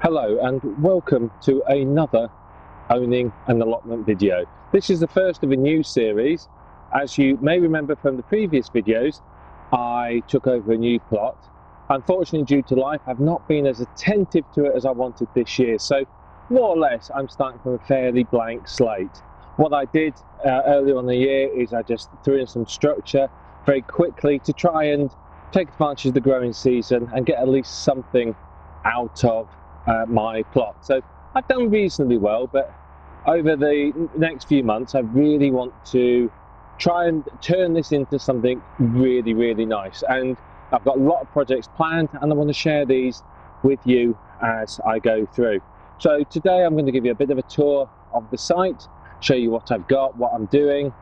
Hello and welcome to another owning an allotment video. This is the first of a new series. As you may remember from the previous videos, I took over a new plot. Unfortunately, due to life, I've not been as attentive to it as I wanted this year, so more or less I'm starting from a fairly blank slate. What I did earlier on in the year is I just threw in some structure very quickly to try and take advantage of the growing season and get at least something out of my plot. So I've done reasonably well, but over the next few months I really want to try and turn this into something really nice, and I've got a lot of projects planned and I want to share these with you as I go through. So today I'm going to give you a bit of a tour of the site, show you what I've got, what I'm doing,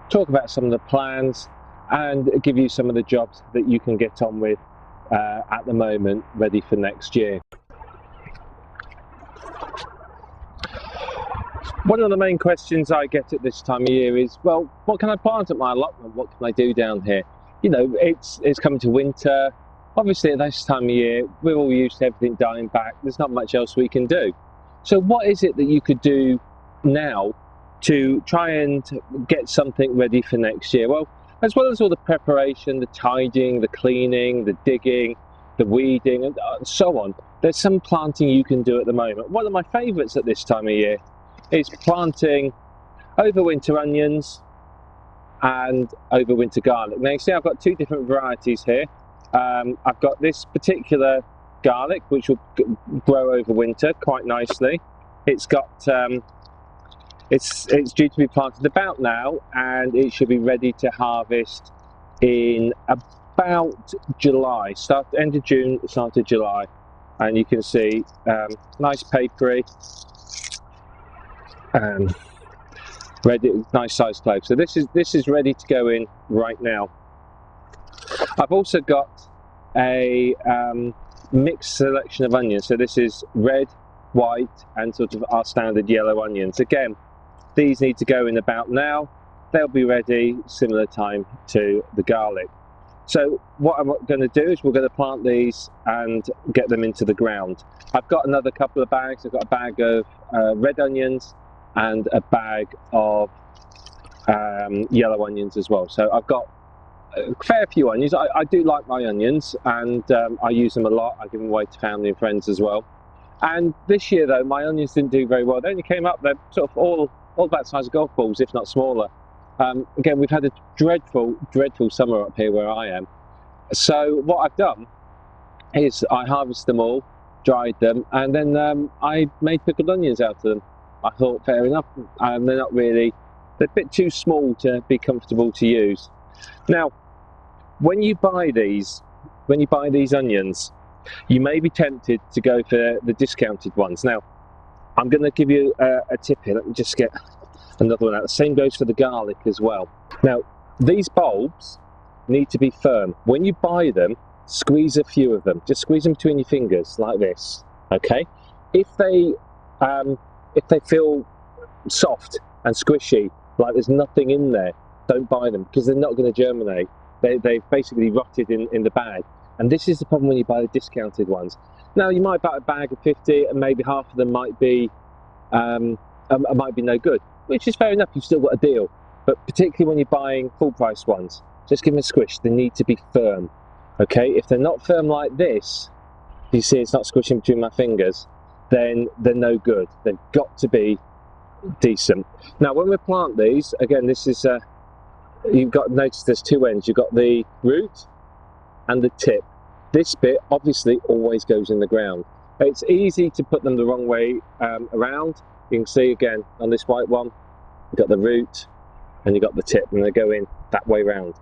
talk about some of the plans and give you some of the jobs that you can get on with at the moment, ready for next year. One of the main questions I get at this time of year is, well, what can I plant at my allotment? What can I do down here? You know, it's coming to winter. Obviously at this time of year, we're all used to everything dying back. There's not much else we can do. So what is it that you could do now to try and get something ready for next year? Well, as well as all the preparation, the tidying, the cleaning, the digging, the weeding, and so on, there's some planting you can do at the moment. One of my favourites at this time of year is planting overwinter onions and overwinter garlic. Now you see I've got two different varieties here. I've got this particular garlic which will grow over winter quite nicely. It's got it's due to be planted about now, and it should be ready to harvest in about July, end of June, start of July. And you can see nice papery, ready, nice size clove. So this is ready to go in right now. I've also got a mixed selection of onions. So this is red, white, and sort of our standard yellow onions. Again, these need to go in about now. They'll be ready similar time to the garlic. So what I'm going to do is we're going to plant these and get them into the ground. I've got another couple of bags. I've got a bag of red onions and a bag of yellow onions as well. So I've got a fair few onions. I do like my onions, and I use them a lot. I give them away to family and friends as well. And this year though, my onions didn't do very well. They only came up, they're sort of all about the size of golf balls, if not smaller. Again, we've had a dreadful summer up here where I am. So what I've done is I harvested them all, dried them, and then I made pickled onions out of them. I thought, fair enough, they're not really, they're a bit too small to be comfortable to use. Now, when you buy these onions, you may be tempted to go for the discounted ones. Now, I'm going to give you a tip here. Let me just get another one out. The same goes for the garlic as well. Now, these bulbs need to be firm. When you buy them, squeeze a few of them. Just squeeze them between your fingers like this, okay? If they feel soft and squishy, like there's nothing in there, don't buy them, because they're not going to germinate. They've basically rotted in the bag. And this is the problem when you buy the discounted ones. Now, you might buy a bag of 50 and maybe half of them might be no good, which is fair enough. You've still got a deal. But particularly when you're buying full price ones, just give them a squish. They need to be firm, okay? If they're not firm like this, you see it's not squishing between my fingers, then they're no good. They've got to be decent. Now, when we plant these, again, this is you've got to notice there's two ends. You've got the root and the tip. This bit obviously always goes in the ground. It's easy to put them the wrong way around. You can see again on this white one, you've got the root and you've got the tip, and they go in that way round.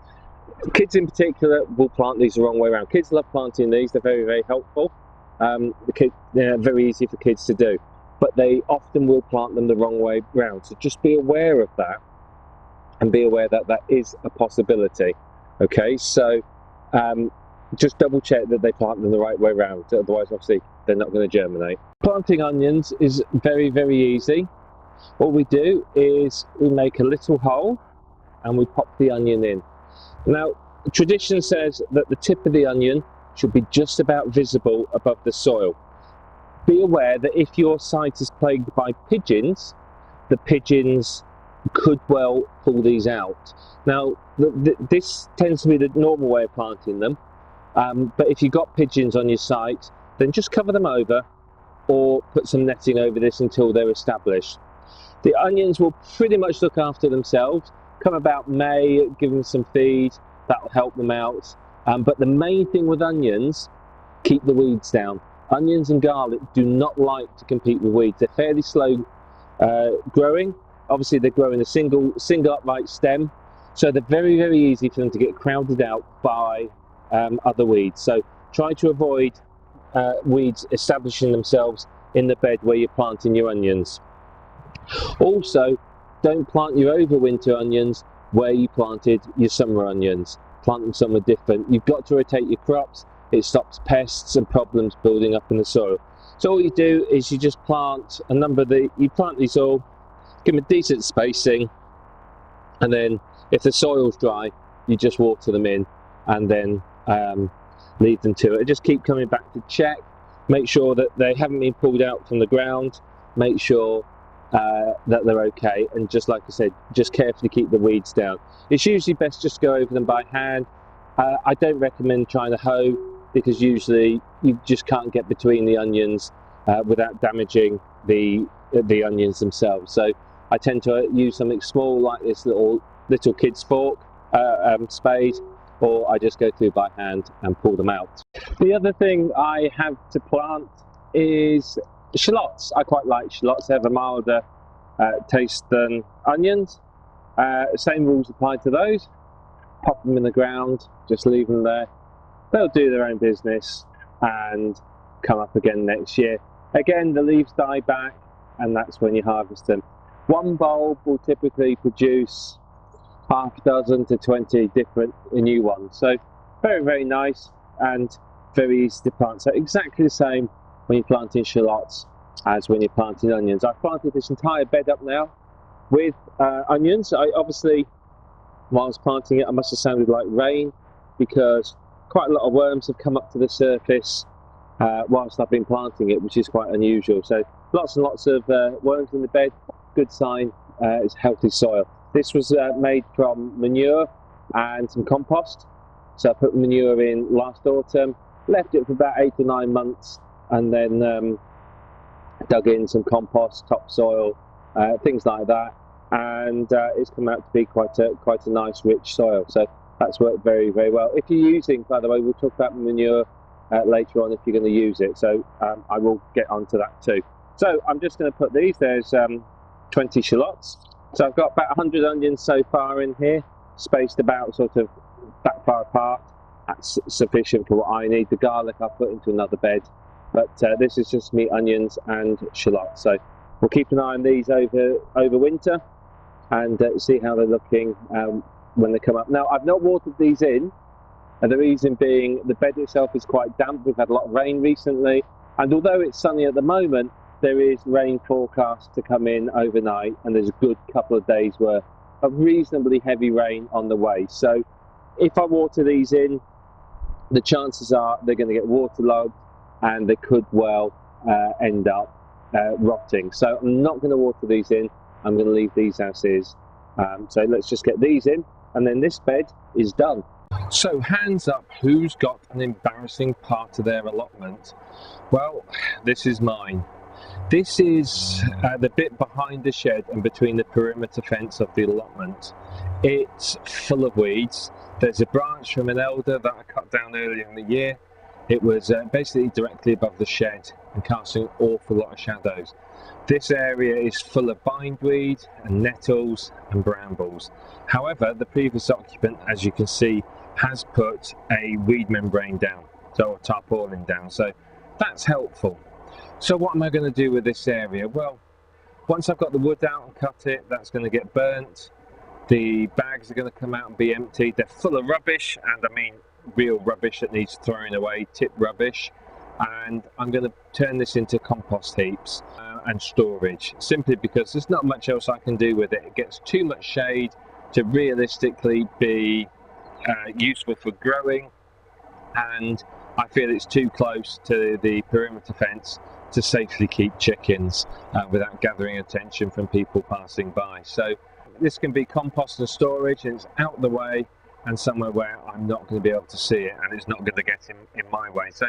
Kids in particular will plant these the wrong way around. Kids love planting these. They're very helpful. They're very easy for kids to do, but they often will plant them the wrong way round. So just be aware of that, and be aware that that is a possibility. Okay, so just double check that they plant them the right way round. Otherwise, obviously, they're not going to germinate. Planting onions is very easy. What we do is we make a little hole and we pop the onion in. Now, tradition says that the tip of the onion should be just about visible above the soil. be aware that if your site is plagued by pigeons, the pigeons could well pull these out. Now, this tends to be the normal way of planting them, but if you've got pigeons on your site, then just cover them over or put some netting over this until they're established. The onions will pretty much look after themselves. Come about May, give them some feed, that'll help them out. But the main thing with onions, keep the weeds down. Onions and garlic do not like to compete with weeds. They're fairly slow growing. Obviously they're growing a single upright stem, so they're very, very easy for them to get crowded out by other weeds. So try to avoid weeds establishing themselves in the bed where you're planting your onions. Also, don't plant your overwinter onions where you planted your summer onions. Plant them somewhere different. You've got to rotate your crops. It stops pests and problems building up in the soil. So all you do is you just plant a number of you plant these all, give them a decent spacing, and then if the soil's dry, you just water them in and then leave them to it. Just keep coming back to check, make sure that they haven't been pulled out from the ground, make sure that they're okay, and just like I said, just carefully keep the weeds down. It's usually best just go over them by hand. I don't recommend trying to hoe, because usually you just can't get between the onions without damaging the onions themselves. So I tend to use something small like this little kid's fork, spade, or I just go through by hand and pull them out. The other thing I have to plant is shallots. I quite like shallots. They have a milder taste than onions. Same rules apply to those. Pop them in the ground, just leave them there. They'll do their own business and come up again next year. Again, the leaves die back, and that's when you harvest them. One bulb will typically produce half a dozen to 20 different new ones. So very, very nice and very easy to plant. So exactly the same when you're planting shallots as when you're planting onions. I've planted this entire bed up now with onions. Obviously, while I was planting it, I must have sounded like rain, because quite a lot of worms have come up to the surface whilst I've been planting it, which is quite unusual. So lots and lots of worms in the bed. Good sign it's healthy soil. This was made from manure and some compost. So I put manure in last autumn, left it for about 8 to 9 months, and then dug in some compost, topsoil, things like that, and it's come out to be quite a nice rich soil. So that's worked very, very well. If you're using, by the way, we'll talk about manure later on if you're going to use it, so I will get onto that too. So I'm just going to put these, there's 20 shallots. So I've got about 100 onions so far in here, spaced about sort of that far apart. That's sufficient for what I need. The garlic I'll put into another bed, but this is just me onions and shallots. So we'll keep an eye on these over winter and see how they're looking when they come up. Now, I've not watered these in, and the reason being the bed itself is quite damp. We've had a lot of rain recently, and although it's sunny at the moment, there is rain forecast to come in overnight, and there's a good couple of days worth of reasonably heavy rain on the way. So if I water these in, the chances are they're going to get waterlogged and they could well end up rotting. So I'm not going to water these in, I'm going to leave these as is. So let's just get these in, and then this bed is done. So hands up, who's got an embarrassing part of their allotment? Well, this is mine. This is the bit behind the shed and between the perimeter fence of the allotment. It's full of weeds. There's a branch from an elder that I cut down earlier in the year. It was basically directly above the shed and casting an awful lot of shadows. This area is full of bindweed and nettles and brambles. However, the previous occupant, as you can see, has put a weed membrane down, so a tarpaulin down, so that's helpful. So what am I going to do with this area? Well, once I've got the wood out and cut it, that's going to get burnt. The bags are going to come out and be emptied. They're full of rubbish, and I mean real rubbish that needs throwing away, tip rubbish. And I'm going to turn this into compost heaps and storage, simply because there's not much else I can do with it. It gets too much shade to realistically be useful for growing, and I feel it's too close to the perimeter fence to safely keep chickens without gathering attention from people passing by. So this can be compost and storage, and it's out of the way and somewhere where I'm not going to be able to see it, and it's not going to get in my way. So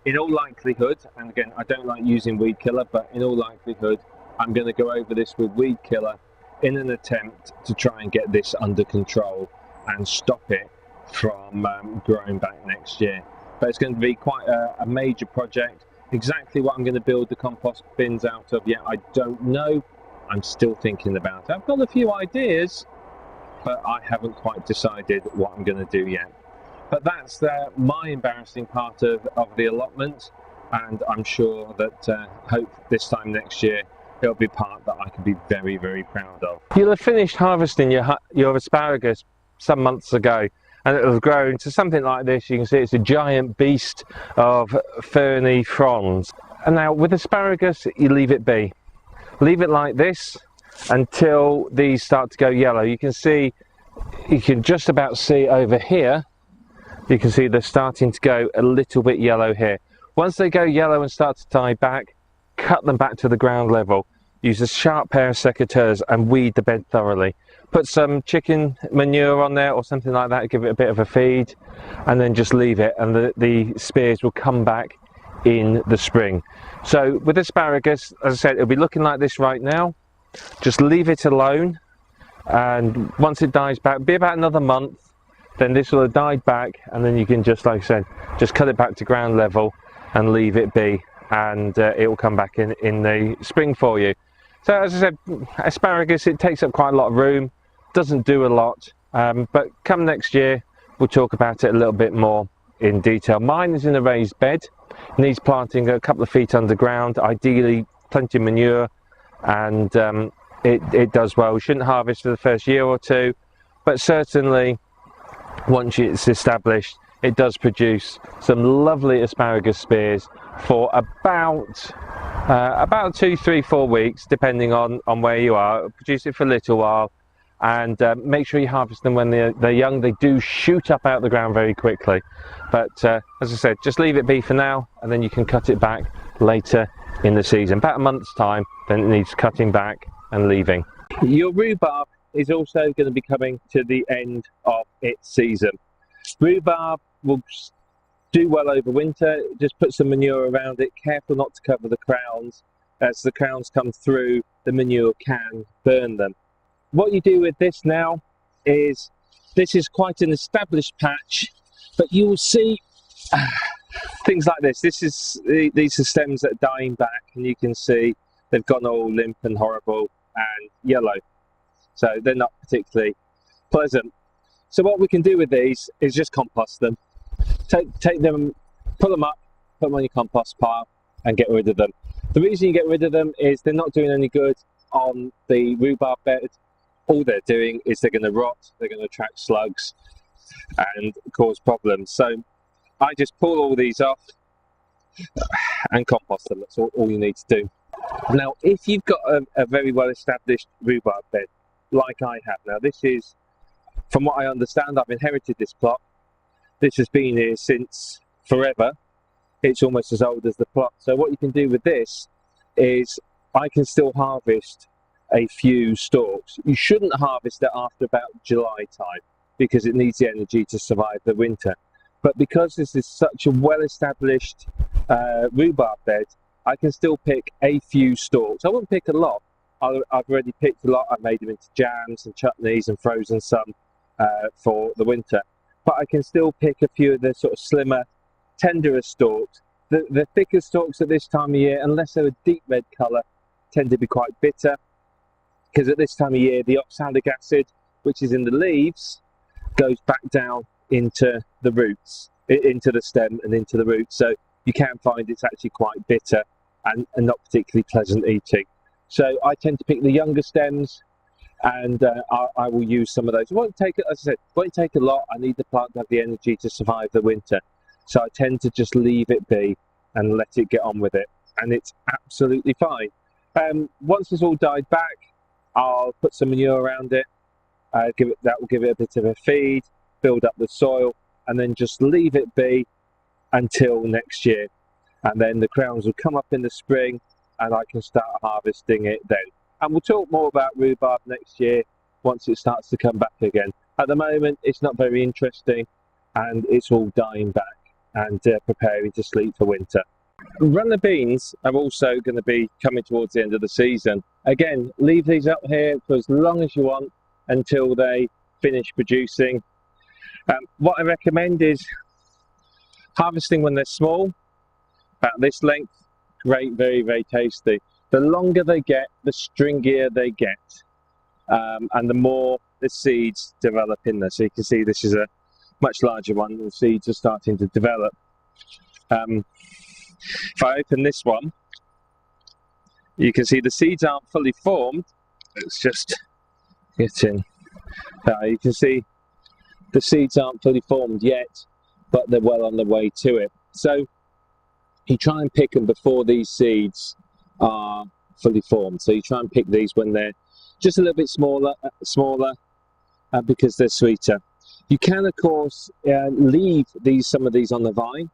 in all likelihood, and again, I don't like using weed killer, but in all likelihood, I'm going to go over this with weed killer in an attempt to try and get this under control and stop it from growing back next year. But it's going to be quite a major project. Exactly what I'm going to build the compost bins out of yet, I don't know. I'm still thinking about it. I've got a few ideas, but I haven't quite decided what I'm going to do yet. But that's my embarrassing part of the allotment, and I'm sure that hope this time next year it'll be part that I can be very, very proud of. You'll have finished harvesting your asparagus some months ago, and it'll have grown to something like this. You can see it's a giant beast of ferny fronds. And now with asparagus, you leave it be. Leave it like this until these start to go yellow. You can just about see over here, you can see they're starting to go a little bit yellow here. Once they go yellow and start to die back, cut them back to the ground level. Use a sharp pair of secateurs and weed the bed thoroughly. Put some chicken manure on there or something like that, give it a bit of a feed, and then just leave it, and the spears will come back in the spring. So with asparagus, as I said, it'll be looking like this right now. Just leave it alone, and once it dies back, be about another month, then this will have died back, and then you can just, like I said, just cut it back to ground level and leave it be, and it will come back in the spring for you. So as I said, asparagus, it takes up quite a lot of room, doesn't do a lot, but come next year we'll talk about it a little bit more in detail. Mine is in a raised bed, needs planting a couple of feet underground, ideally plenty of manure, and it does well. We shouldn't harvest for the first year or two, but certainly once it's established, it does produce some lovely asparagus spears for about 2, 3, 4 weeks, depending on where you are. Produce it for a little while, and make sure you harvest them when they're young. They do shoot up out of the ground very quickly, but as I said, just leave it be for now, and then you can cut it back later in the season. About a month's time, then it needs cutting back and leaving. Your rhubarb is also going to be coming to the end of its season. Rhubarb will do well over winter. Just put some manure around it, careful not to cover the crowns. As the crowns come through, the manure can burn them. What you do with this now is, this is quite an established patch, but you will see things like this. These are stems that are dying back, and you can see they've gone all limp and horrible and yellow. So they're not particularly pleasant. So what we can do with these is just compost them. Take them, pull them up, put them on your compost pile and get rid of them. The reason you get rid of them is they're not doing any good on the rhubarb bed. All they're doing is they're going to rot, they're going to attract slugs and cause problems. So I just pull all these off and compost them. That's all you need to do. Now, if you've got a very well established rhubarb bed like I have, now this is, from what I understand, I've inherited this plot. This has been here since forever. It's almost as old as the plot. So what you can do with this is, I can still harvest a few stalks. You shouldn't harvest it after about July time, because it needs the energy to survive the winter. But because this is such a well-established rhubarb bed, I can still pick a few stalks. I won't pick a lot. I've already picked a lot. I've made them into jams and chutneys and frozen some for the winter. But I can still pick a few of the sort of slimmer, tenderer stalks. The thicker stalks at this time of year, unless they're a deep red colour, tend to be quite bitter, because at this time of year the oxalic acid, which is in the leaves, goes back down into the roots, into the stem and into the roots. So you can find it's actually quite bitter and not particularly pleasant eating. So I tend to pick the younger stems, and I will use some of those. It won't take, as I said, it won't take a lot. I need the plant to have the energy to survive the winter. So I tend to just leave it be and let it get on with it, and it's absolutely fine. Once it's all died back, I'll put some manure around it. That will give it a bit of a feed, build up the soil, and then just leave it be until next year. and then the crowns will come up in the spring and I can start harvesting it then. And we'll talk more about rhubarb next year once it starts to come back again. At the moment it's not very interesting and it's all dying back and preparing to sleep for winter. Runner beans are also going to be coming towards the end of the season. Again, leave these up here for as long as you want until they finish producing. What I recommend is harvesting when they're small, about this length. Great, very, very tasty. The longer they get, the stringier they get, and the more the seeds develop in there. So you can see this is a much larger one. The seeds are starting to develop. If I open this one, you can see the seeds aren't fully formed. Let's just get in. You can see the seeds aren't fully formed yet, but they're well on the way to it. So you try and pick them before these seeds are fully formed. So you try and pick these when they're just a little bit smaller, because they're sweeter. You can, of course, leave some of these on the vine,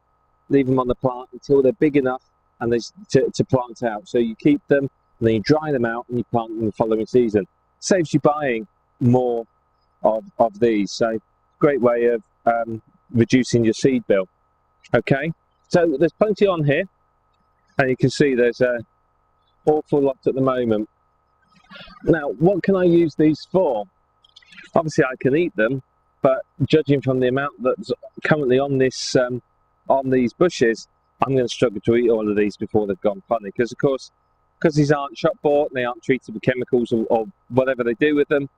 leave them on the plant until they're big enough and to plant out. So you keep them and then you dry them out and you plant them the following season. Saves you buying more of these. So great way of reducing your seed bill. Okay, so there's plenty on here, and you can see there's an awful lot at the moment. Now, what can I use these for? Obviously I can eat them, but judging from the amount that's currently on this on these bushes, I'm going to struggle to eat all of these before they've gone funny, because of course, because these aren't shop bought, they aren't treated with chemicals or whatever they do with them,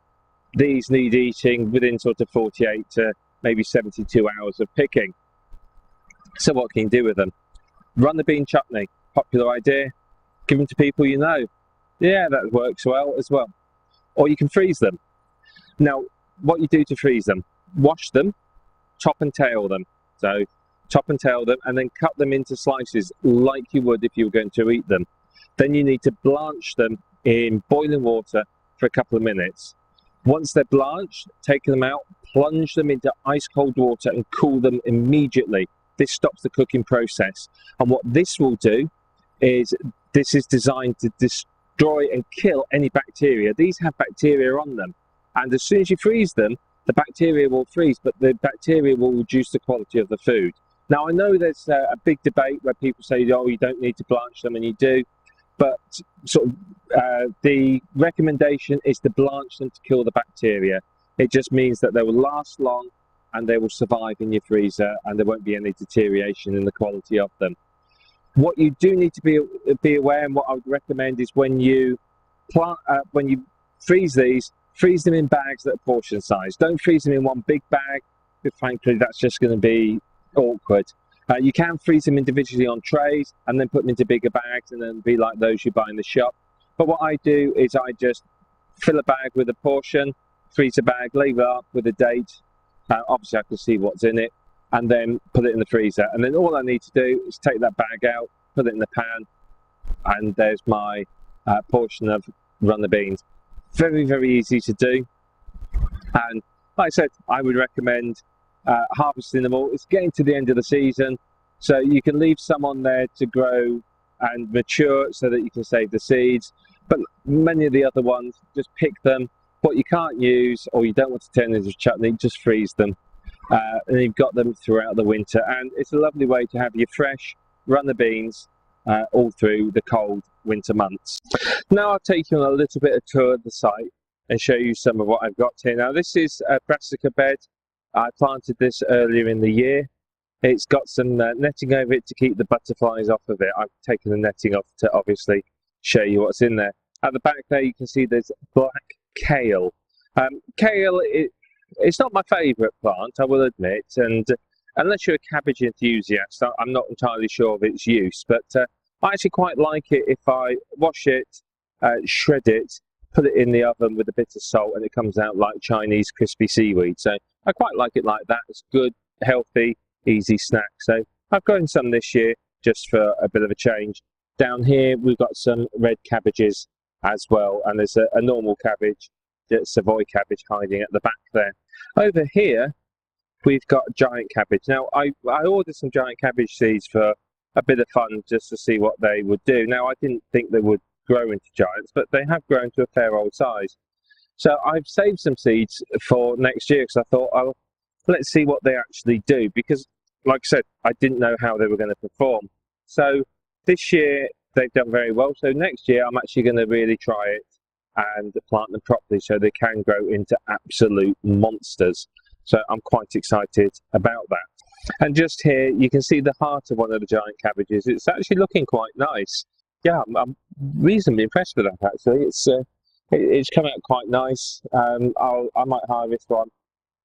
these need eating within sort of 48 to maybe 72 hours of picking. So what can you do with them? Run the bean chutney, popular idea. Give them to people you know. Yeah, that works well as well. Or you can freeze them. Now, what you do to freeze them: wash them, top and tail them. So top and tail them, and then cut them into slices like you would if you were going to eat them. Then you need to blanch them in boiling water for a couple of minutes. Once they're blanched, take them out, plunge them into ice cold water and cool them immediately. This stops the cooking process. And what this will do is, this is designed to destroy and kill any bacteria. These have bacteria on them, and as soon as you freeze them, the bacteria will freeze, but the bacteria will reduce the quality of the food. Now, I know there's a big debate where people say, oh, you don't need to blanch them, and you do, but the recommendation is to blanch them to kill the bacteria. It just means that they will last long and they will survive in your freezer, and there won't be any deterioration in the quality of them. What you do need to be aware, and what I would recommend, is when you freeze these, freeze them in bags that are portion size. Don't freeze them in one big bag, because frankly that's just going to be awkward. You can freeze them individually on trays and then put them into bigger bags, and then be like those you buy in the shop. But what I do is I just fill a bag with a portion, freeze a bag, label it up with a date. Obviously I can see what's in it, and then put it in the freezer. And then all I need to do is take that bag out, put it in the pan, and there's my portion of runner beans. Very, very easy to do. And like I said, I would recommend harvesting them all. It's getting to the end of the season, so you can leave some on there to grow and mature so that you can save the seeds. But many of the other ones, just pick them. What you can't use, or you don't want to turn into chutney, just freeze them. And you've got them throughout the winter, and it's a lovely way to have your fresh runner beans all through the cold winter months. Now I'll take you on a little bit of tour of the site and show you some of what I've got here. Now this is a brassica bed. I planted this earlier in the year. It's got some netting over it to keep the butterflies off of it. I've taken the netting off to obviously show you what's in there. At the back there you can see there's black kale. Kale, it's not my favourite plant, I will admit, and unless you're a cabbage enthusiast, I'm not entirely sure of its use, but I actually quite like it if I wash it, shred it, put it in the oven with a bit of salt, and it comes out like Chinese crispy seaweed. So I quite like it like that. It's good, healthy, easy snack. So I've grown some this year just for a bit of a change. Down here we've got some red cabbages as well, and there's a normal cabbage, Savoy cabbage, hiding at the back there. Over here we've got giant cabbage. Now I ordered some giant cabbage seeds for a bit of fun just to see what they would do. Now, I didn't think they would grow into giants, but they have grown to a fair old size. So I've saved some seeds for next year because I thought, oh, let's see what they actually do, because like I said, I didn't know how they were going to perform. So this year they've done very well. So next year I'm actually going to really try it and plant them properly so they can grow into absolute monsters. So I'm quite excited about that. And just here you can see the heart of one of the giant cabbages. It's actually looking quite nice. Yeah, I'm reasonably impressed with that actually. It's come out quite nice. I might harvest one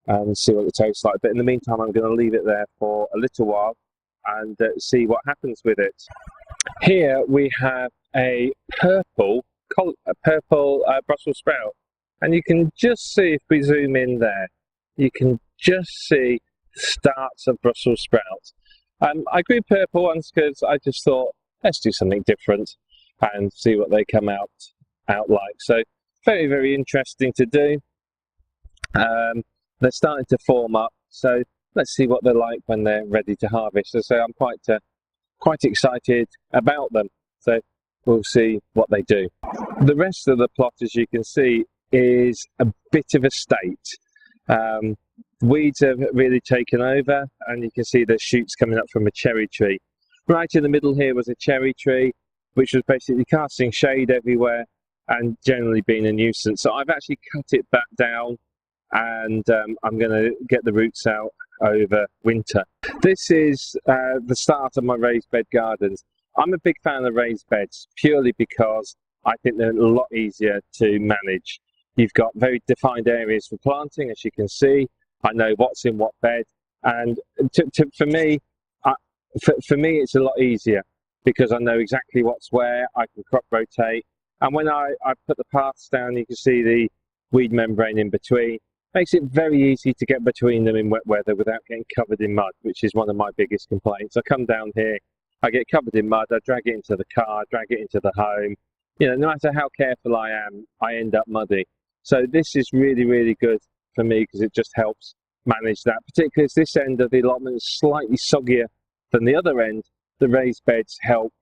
and see what it tastes like. But in the meantime, I'm going to leave it there for a little while and see what happens with it. Here we have a purple Brussels sprout, and you can just see, if we zoom in there, you can just see the starts of Brussels sprouts. I grew purple ones because I just thought, let's do something different and see what they come out like. So very, very interesting to do. They're starting to form up, so let's see what they're like when they're ready to harvest. So I'm quite excited about them. So we'll see what they do. The rest of the plot, as you can see, is a bit of a state. Weeds have really taken over, and you can see the shoots coming up from a cherry tree. Right in the middle here was a cherry tree, which was basically casting shade everywhere and generally being a nuisance. So I've actually cut it back down, and I'm going to get the roots out over winter. This is the start of my raised bed gardens. I'm a big fan of raised beds purely because I think they're a lot easier to manage. You've got very defined areas for planting, as you can see. I know what's in what bed, and for me it's a lot easier because I know exactly what's where. I can crop rotate, and when I put the paths down, you can see the weed membrane in between. Makes it very easy to get between them in wet weather without getting covered in mud, which is one of my biggest complaints. I come down here, I get covered in mud, I drag it into the car, drag it into the home. You know, no matter how careful I am, I end up muddy. So this is really, really good for me because it just helps manage that. Particularly as this end of the allotment is slightly soggier than the other end, the raised beds help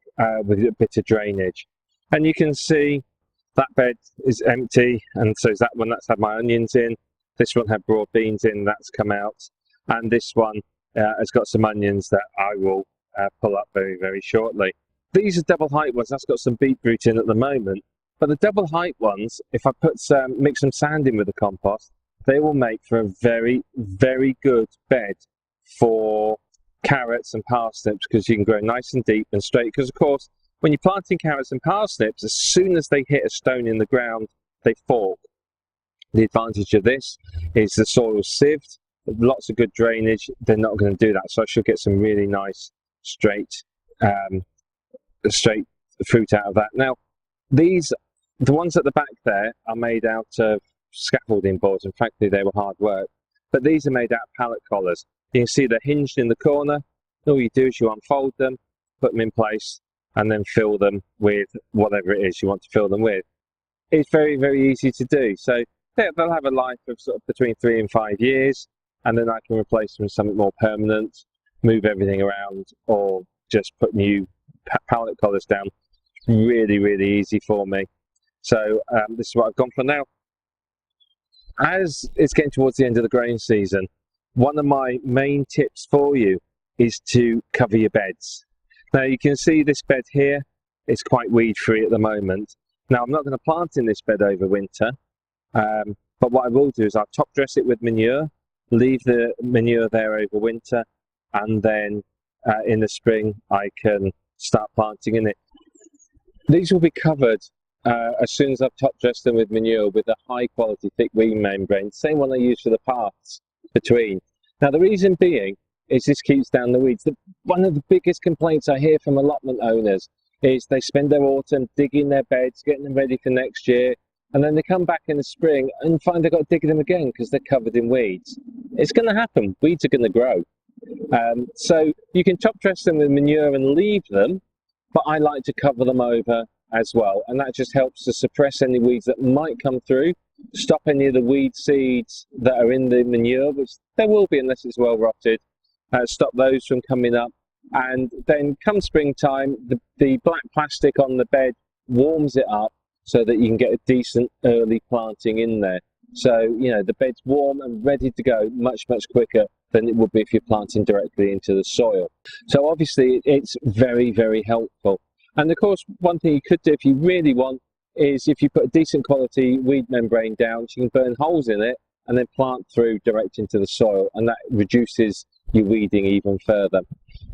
with a bit of drainage. And you can see that bed is empty, and so is that one. That's had my onions in. This one had broad beans in, that's come out. And this one has got some onions that I will pull up very, very shortly. These are double height ones. That's got some beetroot in at the moment. But the double height ones, if I put mix some sand in with the compost, they will make for a very, very good bed for carrots and parsnips, because you can grow nice and deep and straight. Because of course, when you're planting carrots and parsnips, as soon as they hit a stone in the ground, they fork. The advantage of this is the soil is sieved, lots of good drainage. They're not going to do that, so I should get some really nice straight fruit out of that. Now, the ones at the back there are made out of scaffolding boards. In fact, they were hard work, but these are made out of pallet collars. You can see they're hinged in the corner. All you do is you unfold them, put them in place, and then fill them with whatever it is you want to fill them with. It's very, very easy to do. So they'll have a life of sort of between 3 and 5 years, and then I can replace them with something more permanent, move everything around, or just put new pallet collars down. Really, really easy for me. So this is what I've gone for now. As it's getting towards the end of the growing season, one of my main tips for you is to cover your beds. Now you can see this bed here, it's quite weed free at the moment. Now I'm not going to plant in this bed over winter, but what I will do is I'll top dress it with manure, leave the manure there over winter, and then in the spring I can start planting in it. These will be covered as soon as I've top dressed them with manure with a high quality thick weed membrane, same one I use for the paths between. Now the reason being is this keeps down the weeds. One of the biggest complaints I hear from allotment owners is they spend their autumn digging their beds, getting them ready for next year, and then they come back in the spring and find they've got to dig them again because they're covered in weeds. It's going to happen. Weeds are going to grow. So you can top dress them with manure and leave them, but I like to cover them over as well, and that just helps to suppress any weeds that might come through, stop any of the weed seeds that are in the manure, which there will be unless it's well rotted, stop those from coming up, and then come springtime, the black plastic on the bed warms it up so that you can get a decent early planting in there. So, you know, the bed's warm and ready to go much quicker than it would be if you're planting directly into the soil. So obviously it's very helpful. And of course, one thing you could do if you really want is if you put a decent quality weed membrane down, so you can burn holes in it and then plant through direct into the soil, and that reduces your weeding even further.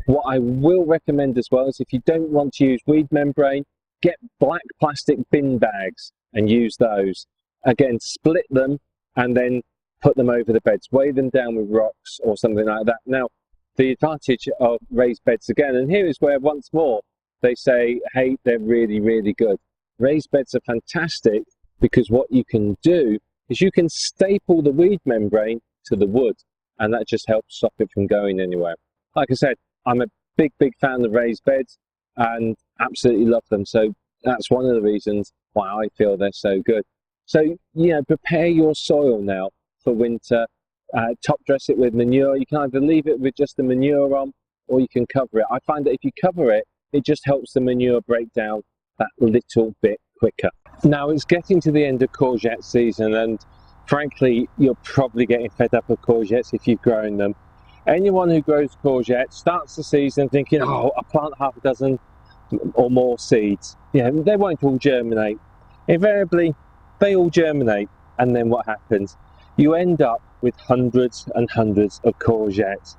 What I will recommend as well is if you don't want to use weed membrane, get black plastic bin bags and use those. Again, split them and then put them over the beds, weigh them down with rocks or something like that. Now, the advantage of raised beds again, and here is where once more they say, hey, they're really good. Raised beds are fantastic because what you can do is you can staple the weed membrane to the wood, and that just helps stop it from going anywhere. Like I said, I'm a big fan of raised beds and absolutely love them. So that's one of the reasons why I feel they're so good. So, you know, prepare your soil now for winter. Top dress it with manure. You can either leave it with just the manure on, or you can cover it. I find that if you cover it, it just helps the manure break down that little bit quicker. Now it's getting to the end of courgette season, and frankly, you're probably getting fed up of courgettes if you've grown them. Anyone who grows courgettes starts the season thinking, oh, I'll plant half a dozen or more seeds. Yeah, they won't all germinate. Invariably, they all germinate, and then what happens? You end up with hundreds and hundreds of courgettes.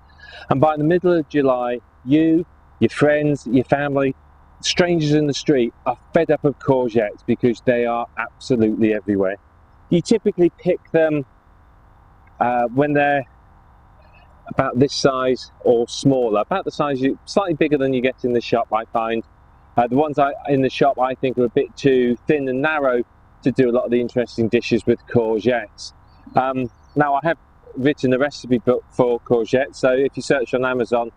And by the middle of July, you, your friends, your family, strangers in the street are fed up of courgettes because they are absolutely everywhere. You typically pick them when they're about this size or smaller, about the size, slightly bigger than you get in the shop, I find. The ones in the shop I think are a bit too thin and narrow to do a lot of the interesting dishes with courgettes. Now I have written a recipe book for courgettes, so if you search on Amazon,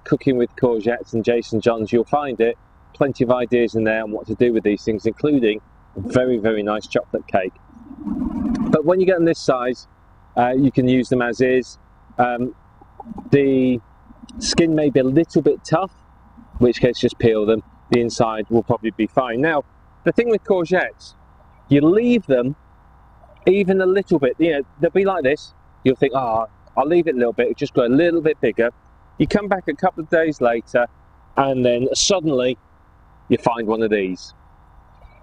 cooking with courgettes and Jason Johns, you'll find it. Plenty of ideas in there on what to do with these things, including a very nice chocolate cake. But when you get them this size, you can use them as is. The skin may be a little bit tough, in which case just peel them. The inside will probably be fine. Now, the thing with courgettes, you leave them even a little bit, you know, they'll be like this. You'll think, oh, I'll leave it a little bit, it'll just grow a little bit bigger. You come back a couple of days later, and then suddenly you find one of these.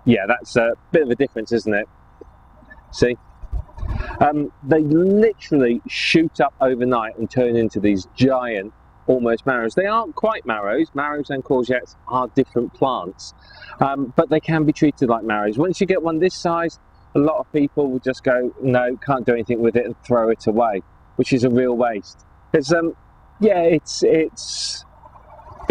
Yeah, that's a bit of a difference, isn't it? See? They literally shoot up overnight and turn into these giant, almost marrows. They aren't quite marrows. Marrows and courgettes are different plants, but they can be treated like marrows. Once you get one this size, a lot of people will just go, no, can't do anything with it, and throw it away, which is a real waste. Because, yeah, it's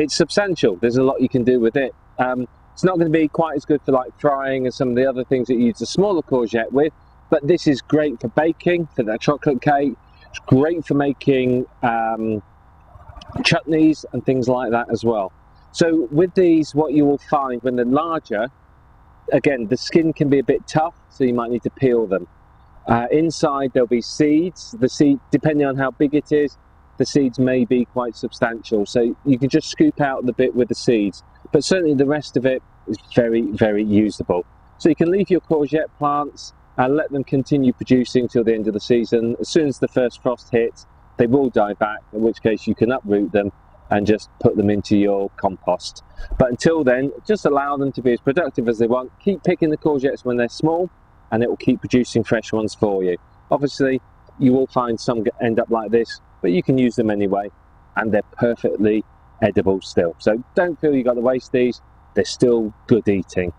substantial. There's a lot you can do with it. It's not going to be quite as good for like frying and some of the other things that you use a smaller courgette with, but this is great for baking, for that chocolate cake. It's great for making chutneys and things like that as well. So with these, what you will find when they're larger, again, the skin can be a bit tough, so you might need to peel them. Inside there'll be seeds. The seed, depending on how big it is, the seeds may be quite substantial. So you can just scoop out the bit with the seeds, but certainly the rest of it is very usable. So you can leave your courgette plants and let them continue producing till the end of the season. As soon as the first frost hits, they will die back, in which case you can uproot them and just put them into your compost. But until then, just allow them to be as productive as they want. Keep picking the courgettes when they're small, and it will keep producing fresh ones for you. Obviously, you will find some end up like this, but you can use them anyway, and they're perfectly edible still. So don't feel you've got to waste these. They're still good eating.